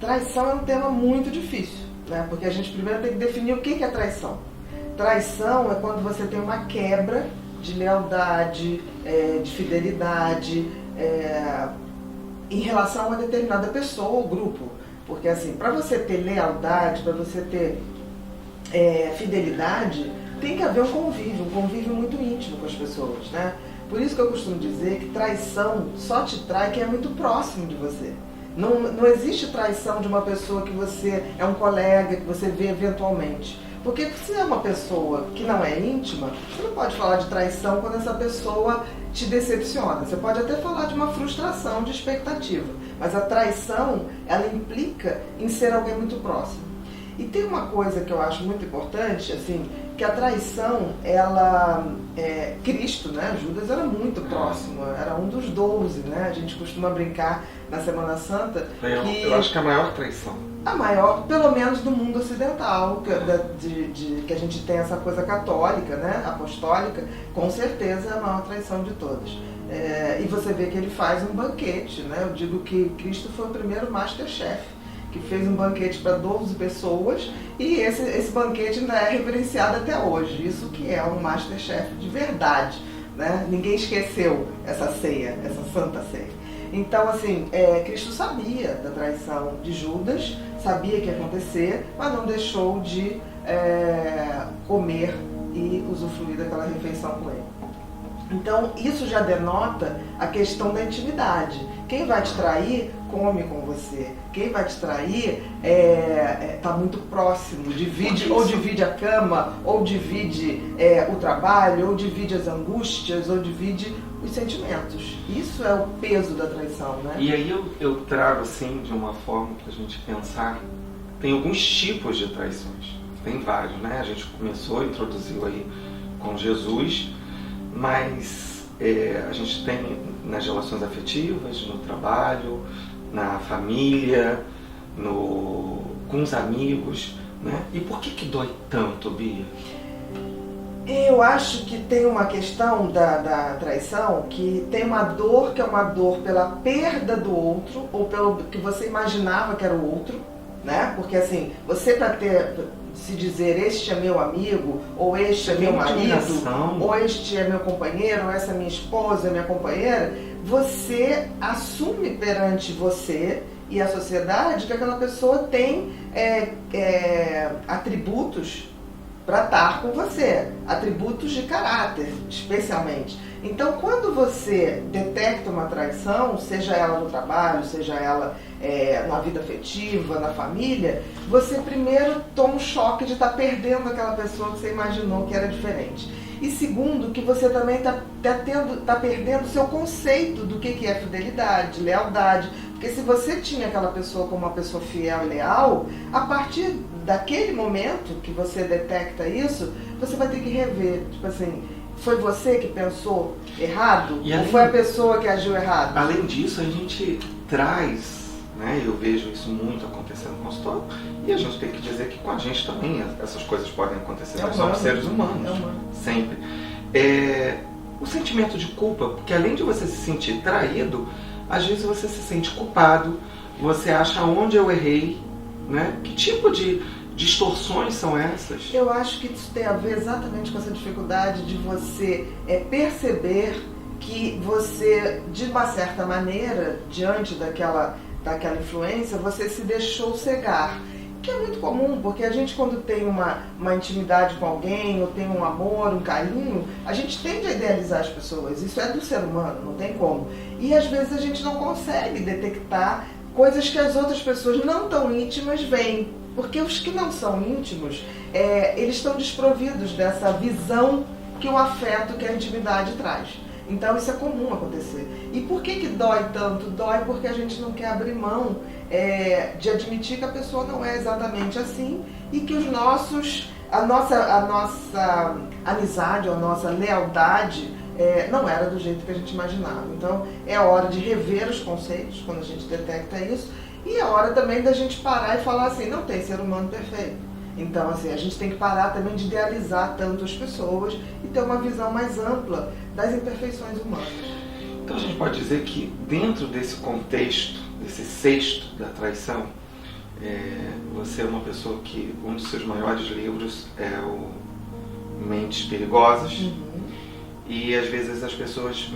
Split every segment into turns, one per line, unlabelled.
Traição é um tema muito difícil, né? Porque a gente primeiro tem que definir o que é traição. Traição é quando você tem uma quebra de lealdade, de fidelidade, em relação a uma determinada pessoa ou grupo. Porque assim, para você ter lealdade, para você ter fidelidade, tem que haver um convívio muito íntimo com as pessoas, né? Por isso que eu costumo dizer que traição só te trai quem é muito próximo de você. Não existe traição de uma pessoa que você é um colega, que você vê eventualmente. Porque se é uma pessoa que não é íntima, você não pode falar de traição quando essa pessoa te decepciona. Você pode até falar de uma frustração de expectativa. Mas a traição, ela implica em ser alguém muito próximo. E tem uma coisa que eu acho muito importante, assim, que a traição, Cristo, né, Judas era muito próximo, era um dos 12, né, a gente costuma brincar na Semana Santa.
Eu acho que é a maior traição.
A maior, pelo menos do mundo ocidental, que a gente tem essa coisa católica, né, apostólica, com certeza é a maior traição de todas. E você vê que ele faz um banquete, né, eu digo que Cristo foi o primeiro Masterchef, que fez um banquete para 12 pessoas, e esse banquete ainda é reverenciado até hoje. Isso que é um Masterchef de verdade, né? Ninguém esqueceu essa ceia, essa santa ceia. Então, assim, Cristo sabia da traição de Judas, sabia que ia acontecer, mas não deixou de comer e usufruir daquela refeição com ele. Então, isso já denota a questão da intimidade. Quem vai te trair, come com você. Quem vai te trair está muito próximo, ou divide a cama, ou divide o trabalho, ou divide as angústias, ou divide os sentimentos. Isso é o peso da traição, né?
E aí eu trago, assim, de uma forma para a gente pensar, tem alguns tipos de traições. Tem vários, né? A gente introduziu aí com Jesus, mas a gente tem nas relações afetivas, no trabalho, na família, com os amigos, né? E por que dói tanto, Bia?
Eu acho que tem uma questão da traição, que tem uma dor que é uma dor pela perda do outro, ou pelo que você imaginava que era o outro, né? Porque assim, você para se dizer este é meu amigo, ou este é meu marido, ou este é meu companheiro, ou essa é minha esposa, minha companheira, você assume perante você e a sociedade que aquela pessoa tem atributos para estar com você, atributos de caráter, especialmente. Então, quando você detecta uma traição, seja ela no trabalho, seja ela na vida afetiva, na família, você primeiro toma um choque de estar perdendo aquela pessoa que você imaginou que era diferente. E segundo, que você também está perdendo o seu conceito do que é fidelidade, lealdade. Porque se você tinha aquela pessoa como uma pessoa fiel e leal, a partir daquele momento que você detecta isso, você vai ter que rever. Tipo assim, foi você que pensou errado? Ou foi a pessoa que agiu errado?
Além disso, a gente traz, né, eu vejo isso muito acontecendo no consultório, e a gente tem que dizer que com a gente também essas coisas podem acontecer. Nós somos seres humanos, sempre. O sentimento de culpa, porque além de você se sentir traído, às vezes você se sente culpado, você acha onde eu errei, né? Que tipo de distorções são essas?
Eu acho que isso tem a ver exatamente com essa dificuldade de você perceber que você, de uma certa maneira, diante daquela influência, você se deixou cegar. Que é muito comum, porque a gente, quando tem uma intimidade com alguém, ou tem um amor, um carinho, a gente tende a idealizar as pessoas. Isso é do ser humano, não tem como. E às vezes a gente não consegue detectar coisas que as outras pessoas não tão íntimas veem. Porque os que não são íntimos, eles estão desprovidos dessa visão que o afeto, que a intimidade traz. Então isso é comum acontecer. E por que dói tanto? Dói porque a gente não quer abrir mão de admitir que a pessoa não é exatamente assim e que a nossa amizade, a nossa lealdade não era do jeito que a gente imaginava. Então é hora de rever os conceitos quando a gente detecta isso, e é hora também da gente parar e falar assim, não tem ser humano perfeito. Então, assim, a gente tem que parar também de idealizar tanto as pessoas e ter uma visão mais ampla das imperfeições humanas.
Então a gente pode dizer que dentro desse contexto, desse cesto da traição, Você é uma pessoa que um dos seus maiores livros é o Mentes Perigosas. E às vezes as pessoas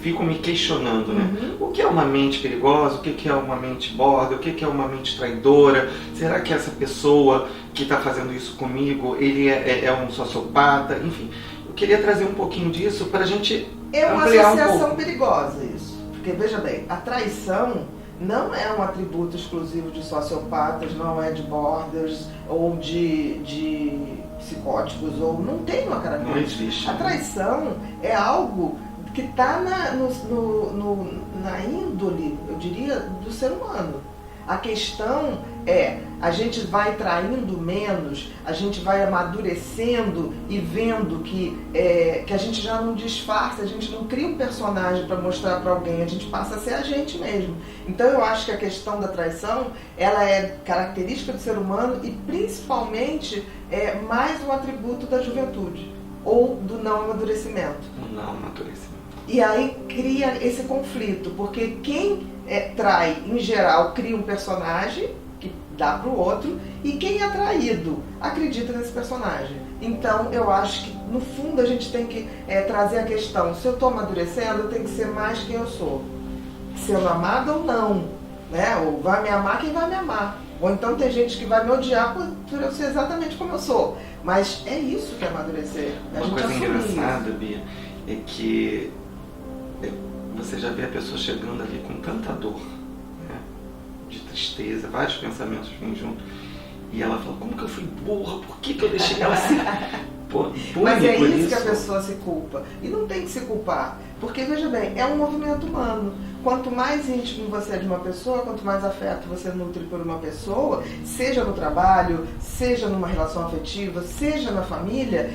ficam me questionando, né? O que é uma mente perigosa? O que é uma mente border? O que é uma mente traidora? Será que essa pessoa que está fazendo isso comigo, ele é um sociopata? Enfim, eu queria trazer um pouquinho disso para a gente ampliar um pouco.
É uma associação perigosa isso. Porque, veja bem, a traição não é um atributo exclusivo de sociopatas, não é de borders ou de psicóticos, ou não tem uma característica.
Não existe.
A traição é algo que está na índole, eu diria, do ser humano. A questão é, a gente vai traindo menos, a gente vai amadurecendo e vendo que a gente já não disfarça, a gente não cria um personagem para mostrar para alguém, a gente passa a ser a gente mesmo. Então eu acho que a questão da traição, ela é característica do ser humano e principalmente é mais um atributo da juventude ou do não amadurecimento.
O não amadurecimento.
E aí cria esse conflito, porque quem trai, em geral, cria um personagem que dá para o outro, e quem é traído acredita nesse personagem. Então, eu acho que, no fundo, a gente tem que trazer a questão, se eu estou amadurecendo, eu tenho que ser mais quem eu sou. Sendo amado ou não, né? Ou vai me amar quem vai me amar. Ou então tem gente que vai me odiar por eu ser exatamente como eu sou. Mas é isso que é amadurecer.
Uma coisa engraçada, Bia, é que você já vê a pessoa chegando ali com tanta dor, né? De tristeza, vários pensamentos vêm junto, e ela fala, como que eu fui burra, por que eu deixei ela assim?
Mas é isso que a pessoa se culpa, e não tem que se culpar, porque veja bem, é um movimento humano. Quanto mais íntimo você é de uma pessoa, quanto mais afeto você nutre por uma pessoa, seja no trabalho, seja numa relação afetiva, seja na família,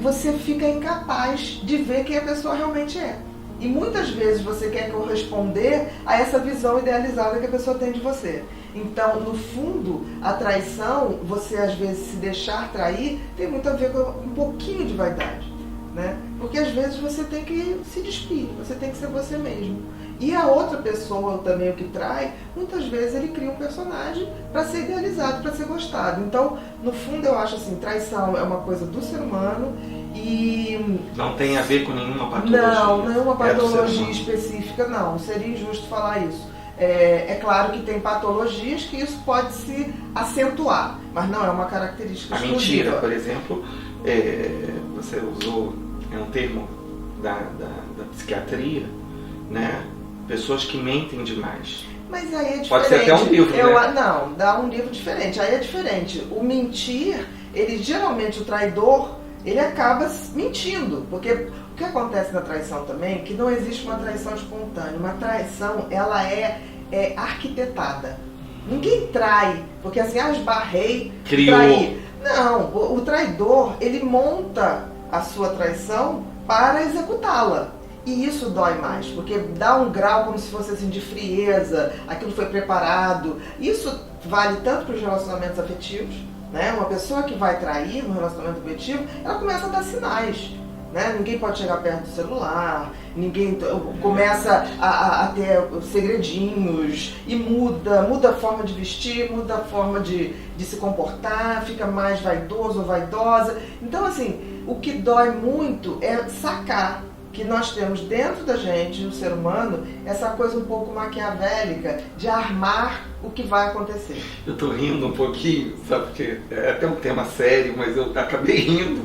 você fica incapaz de ver quem a pessoa realmente é. E muitas vezes você quer corresponder a essa visão idealizada que a pessoa tem de você. Então, no fundo, a traição, você às vezes se deixar trair, tem muito a ver com um pouquinho de vaidade, né? Porque às vezes você tem que se despir, você tem que ser você mesmo. E a outra pessoa também, o que trai, muitas vezes ele cria um personagem para ser idealizado, para ser gostado. Então, no fundo, eu acho assim, traição é uma coisa do ser humano e...
Não tem a ver com nenhuma patologia.
Não, nenhuma patologia específica, não. Seria injusto falar isso. É claro que tem patologias que isso pode se acentuar, mas não é uma característica exclusiva.
A mentira, por exemplo, você usou um termo da psiquiatria, né? Pessoas que mentem demais.
Mas aí é diferente.
Pode ser até um livro, né?
Não, dá um livro diferente. Aí é diferente. O mentir, geralmente o traidor, ele acaba mentindo. Porque o que acontece na traição também é que não existe uma traição espontânea. Uma traição, ela é arquitetada. Ninguém trai, porque assim, esbarrei, traí. Não, o traidor, ele monta a sua traição para executá-la. E isso dói mais, porque dá um grau como se fosse assim de frieza, aquilo foi preparado. Isso vale tanto para os relacionamentos afetivos, né? Uma pessoa que vai trair no relacionamento afetivo, ela começa a dar sinais, né? Ninguém pode chegar perto do celular, ninguém começa a ter segredinhos e muda a forma de vestir, muda a forma de se comportar, fica mais vaidoso ou vaidosa. Então assim, o que dói muito é sacar que nós temos dentro da gente, no ser humano, essa coisa um pouco maquiavélica de armar o que vai acontecer.
Eu tô rindo um pouquinho, sabe, porque é até um tema sério, mas eu acabei rindo,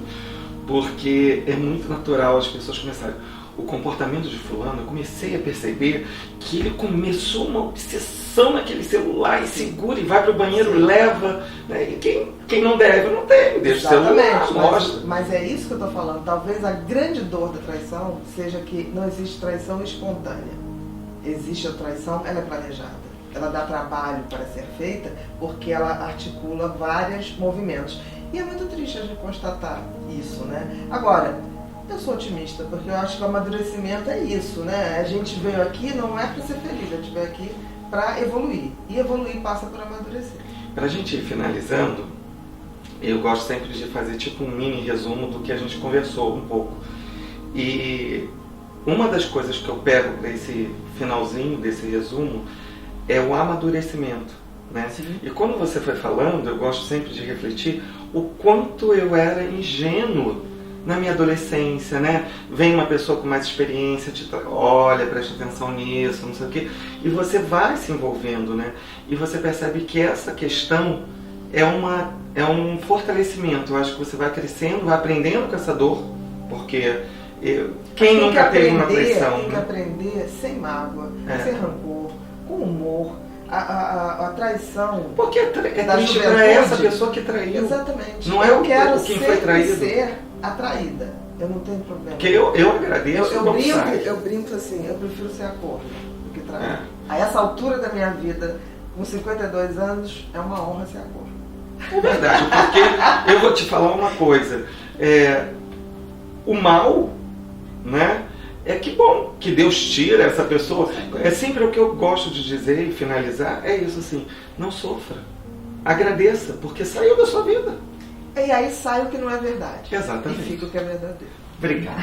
porque é muito natural as pessoas começarem. O comportamento de fulano, eu comecei a perceber que ele começou uma obsessão naquele celular e segura e vai pro banheiro, leva, né? E quem não deve, não tem, deixa o celular, mostra.
Mas é isso que eu tô falando. Talvez a grande dor da traição seja que não existe traição espontânea. Existe a traição, ela é planejada. Ela dá trabalho para ser feita porque ela articula vários movimentos. E é muito triste a gente constatar isso, né? Agora, eu sou otimista, porque eu acho que o amadurecimento é isso, né? A gente veio aqui não é para ser feliz, a gente veio aqui para evoluir. E evoluir passa por amadurecer.
Para a gente ir finalizando, eu gosto sempre de fazer tipo um mini resumo do que a gente conversou um pouco. E uma das coisas que eu pego para esse finalzinho desse resumo é o amadurecimento. né? E quando você foi falando, eu gosto sempre de refletir o quanto eu era ingênuo na minha adolescência, né? Vem uma pessoa com mais experiência, olha, presta atenção nisso, não sei o quê, e você vai se envolvendo, né? E você percebe que essa questão é um fortalecimento. Eu acho que você vai crescendo, vai aprendendo com essa dor, porque quem nunca teve uma traição?
Tem que aprender sem mágoa, sem rancor, com humor. A traição.
Porque é triste para essa pessoa que traiu.
Exatamente.
Não é
eu quero
quem foi traído.
Ser atraída. Eu não tenho problema.
Porque eu agradeço.
Eu brinco assim, eu prefiro ser a corno do que trair. A essa altura da minha vida, com 52 anos, é uma honra ser a corno.
É verdade, porque eu vou te falar uma coisa. O mal, né? É que bom que Deus tira essa pessoa. É sempre o que eu gosto de dizer e finalizar, é isso assim, não sofra. Agradeça, porque saiu da sua vida.
E aí sai o que não é verdade.
Exatamente.
E fica o que é verdadeiro.
Obrigado.